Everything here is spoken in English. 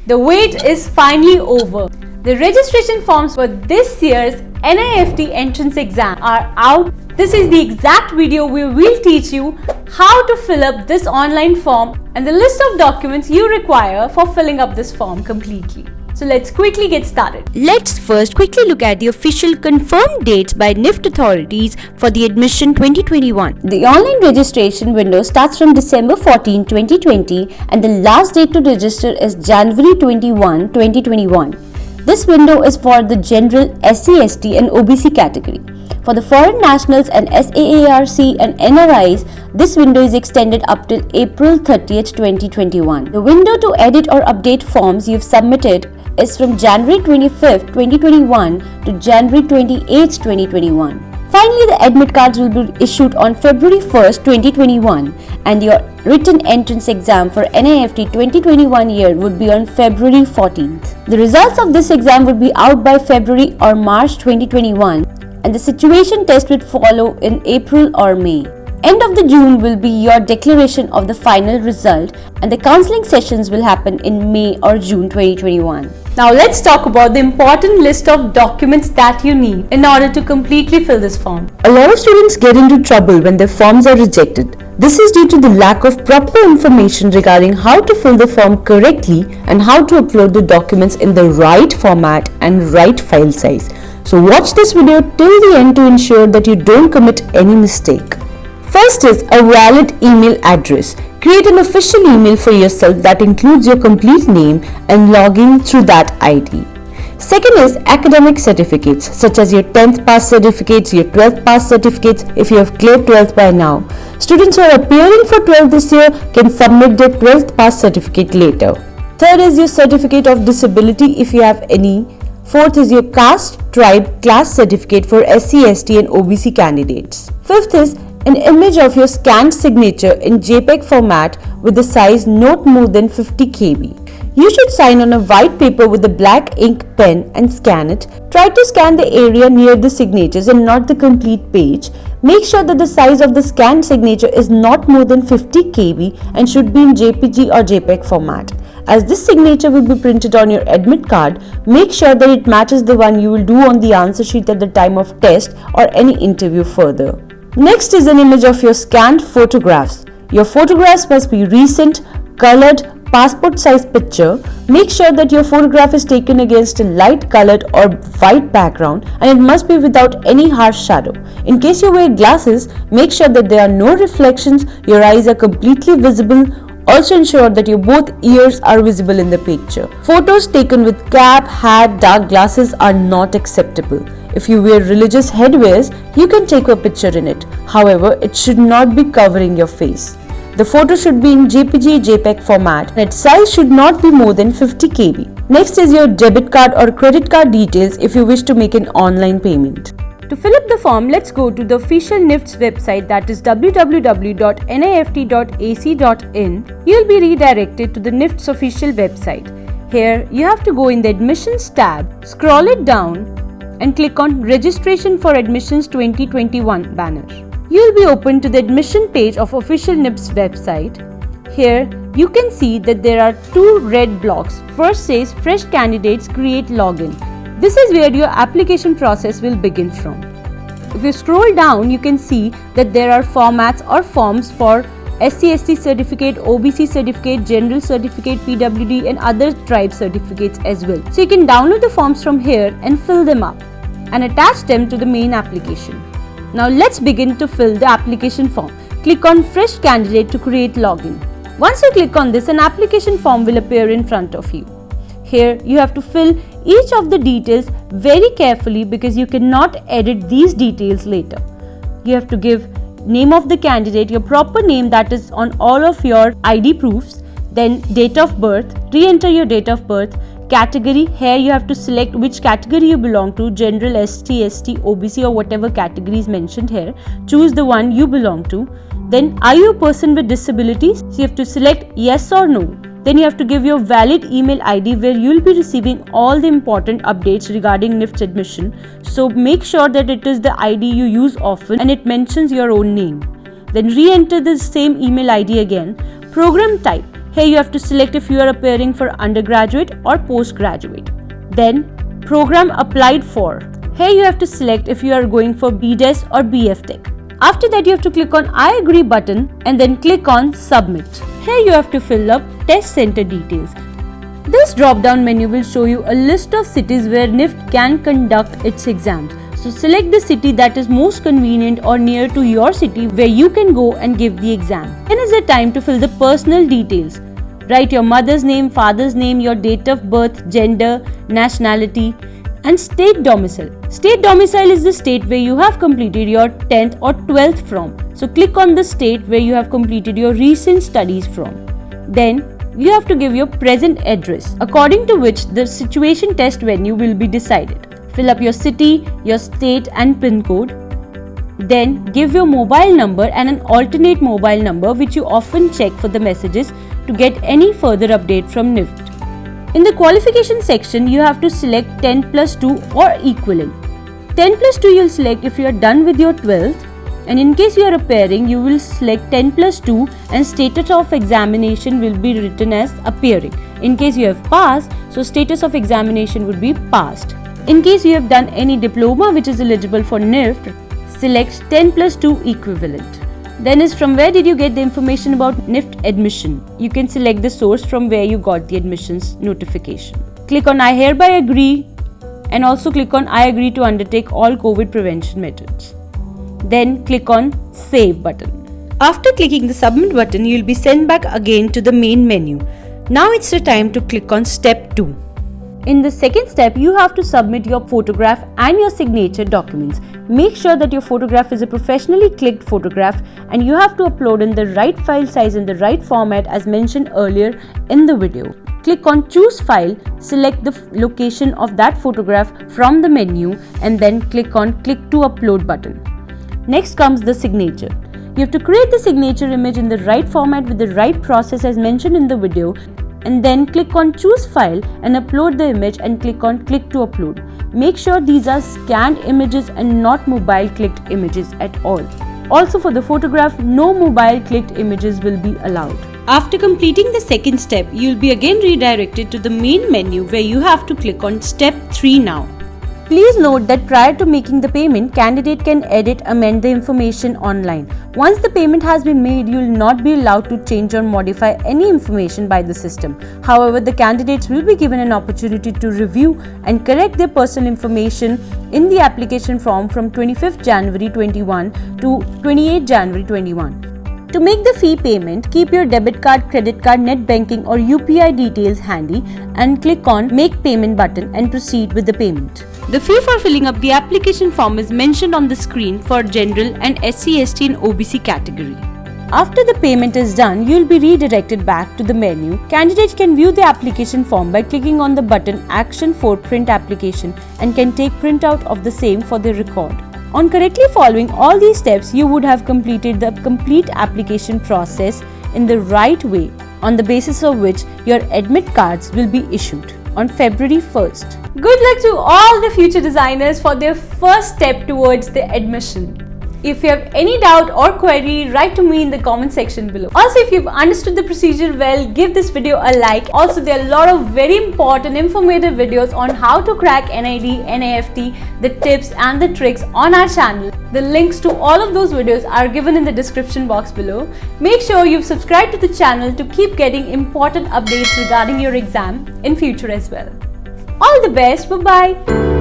The wait is finally over. The registration forms for this year's NIFT entrance exam are out. This is the exact video where we'll teach you how to fill up this online form and the list of documents you require for filling up this form completely. So let's quickly get started. Let's first quickly look at the official confirmed dates by NIFT authorities for the admission 2021. The online registration window starts from December 14, 2020 and the last date to register is January 21, 2021. This window is for the general SC, ST and OBC category. For the foreign nationals and SAARC and NRIs, this window is extended up till April 30th, 2021. The window to edit or update forms you've submitted is from January 25th, 2021 to January 28th, 2021. Finally, the admit cards will be issued on February 1st, 2021 and your written entrance exam for NIFT 2021 year would be on February 14th. The results of this exam would be out by February or March 2021 and the situation test would follow in April or May. End of the June will be your declaration of the final result and the counselling sessions will happen in May or June 2021. Now let's talk about the important list of documents that you need in order to completely fill this form. A lot of students get into trouble when their forms are rejected. This is due to the lack of proper information regarding how to fill the form correctly and how to upload the documents in the right format and right file size. So watch this video till the end to ensure that you don't commit any mistake. First is a valid email address. Create an official email for yourself that includes your complete name and log in through that ID. Second is academic certificates such as your 10th pass certificates, your 12th pass certificates if you have cleared 12th by now. Students who are appearing for 12th this year can submit their 12th pass certificate later. Third is your certificate of disability if you have any. Fourth is your caste, tribe, class certificate for SC, ST and OBC candidates. Fifth is an image of your scanned signature in JPEG format with the size not more than 50 KB. You should sign on a white paper with a black ink pen and scan it. Try to scan the area near the signatures and not the complete page. Make sure that the size of the scanned signature is not more than 50 KB and should be in JPG or JPEG format. As this signature will be printed on your admit card, make sure that it matches the one you will do on the answer sheet at the time of test or any interview further. Next is an image of your scanned photographs. Your photographs must be recent, colored, passport size picture. Make sure that your photograph is taken against a light colored or white background and it must be without any harsh shadow. In case you wear glasses, make sure that there are no reflections, your eyes are completely visible. Also ensure that your both ears are visible in the picture. Photos taken with cap, hat, dark glasses are not acceptable. If you wear religious headwears, you can take a picture in it. However, it should not be covering your face. The photo should be in JPG, JPEG format and its size should not be more than 50 KB. Next is your debit card or credit card details if you wish to make an online payment. To fill up the form, let's go to the official NIFT's website, that is www.nift.ac.in. You'll be redirected to the NIFT's official website. Here, you have to go in the Admissions tab, scroll it down and click on Registration for Admissions 2021 banner. You'll be open to the admission page of official NIFT's website. Here, you can see that there are two red blocks. First says Fresh Candidates Create Login. This is where your application process will begin from. If you scroll down, you can see that there are formats or forms for SC, ST certificate, OBC certificate, general certificate, PWD and other tribe certificates as well. So you can download the forms from here and fill them up and attach them to the main application. Now let's begin to fill the application form. Click on Fresh Candidate to create login. Once you click on this, an application form will appear in front of you. Here you have to fill each of the details very carefully because you cannot edit these details later. You have to give name of the candidate, your proper name that is on all of your ID proofs, then date of birth, re-enter your date of birth, category. Here you have to select which category you belong to, general, ST, ST, OBC or whatever category is mentioned here. Choose the one you belong to. Then are you a person with disabilities? So you have to select yes or no. Then you have to give your valid email ID where you will be receiving all the important updates regarding NIFT admission. So make sure that it is the ID you use often and it mentions your own name. Then re-enter the same email ID again. Program type. Here you have to select if you are appearing for undergraduate or postgraduate. Then program applied for. Here you have to select if you are going for BDes or BF Tech. After that you have to click on I agree button and then click on submit. Here you have to fill up test center details. This drop down menu will show you a list of cities where NIFT can conduct its exams. So select the city that is most convenient or near to your city where you can go and give the exam. Then is the time to fill the personal details. Write your mother's name, father's name, your date of birth, gender, nationality, and state domicile. State domicile is the state where you have completed your 10th or 12th from. So click on the state where you have completed your recent studies from. Then you have to give your present address, according to which the situation test venue will be decided. Fill up your city, your state and PIN code. Then give your mobile number and an alternate mobile number which you often check for the messages to get any further update from NIFT. In the qualification section, you have to select 10 plus 2 or equivalent. 10 plus 2 you will select if you are done with your 12th, and in case you are appearing, you will select 10 plus 2 and status of examination will be written as appearing. In case you have passed, so status of examination would be passed. In case you have done any diploma which is eligible for NIFT, select 10 plus 2 equivalent. Then is from where did you get the information about NIFT admission? You can select the source from where you got the admissions notification. Click on I hereby agree and also click on I agree to undertake all COVID prevention methods. Then click on save button. After clicking the submit button, you will be sent back again to the main menu. Now it's the time to click on step 2. In the second step, you have to submit your photograph and your signature documents. Make sure that your photograph is a professionally clicked photograph and you have to upload in the right file size in the right format as mentioned earlier in the video. Click on choose file, select the location of that photograph from the menu and then click on click to upload button. Next comes the signature. You have to create the signature image in the right format with the right process as mentioned in the video, and then click on choose file and upload the image and click on click to upload. Make sure these are scanned images and not mobile clicked images at all. Also for the photograph, no mobile clicked images will be allowed. After completing the second step, you will be again redirected to the main menu where you have to click on step 3 now. Please note that prior to making the payment, candidate can amend the information online. Once the payment has been made, you will not be allowed to change or modify any information by the system. However, the candidates will be given an opportunity to review and correct their personal information in the application form from 25th January 21 to 28th January 21. To make the fee payment, keep your debit card, credit card, net banking or UPI details handy and click on Make Payment button and proceed with the payment. The fee for filling up the application form is mentioned on the screen for General and SC, ST and OBC category. After the payment is done, you will be redirected back to the menu. Candidates can view the application form by clicking on the button Action for Print Application and can take printout of the same for their record. On correctly following all these steps, you would have completed the complete application process in the right way, on the basis of which your admit cards will be issued on February 1st. Good luck to all the future designers for their first step towards the admission. If you have any doubt or query, write to me in the comment section below. Also, if you've understood the procedure well, give this video a like. Also, there are a lot of very important informative videos on how to crack NID, NIFT, the tips and the tricks on our channel. The links to all of those videos are given in the description box below. Make sure you've subscribed to the channel to keep getting important updates regarding your exam in future as well. All the best. Bye-bye.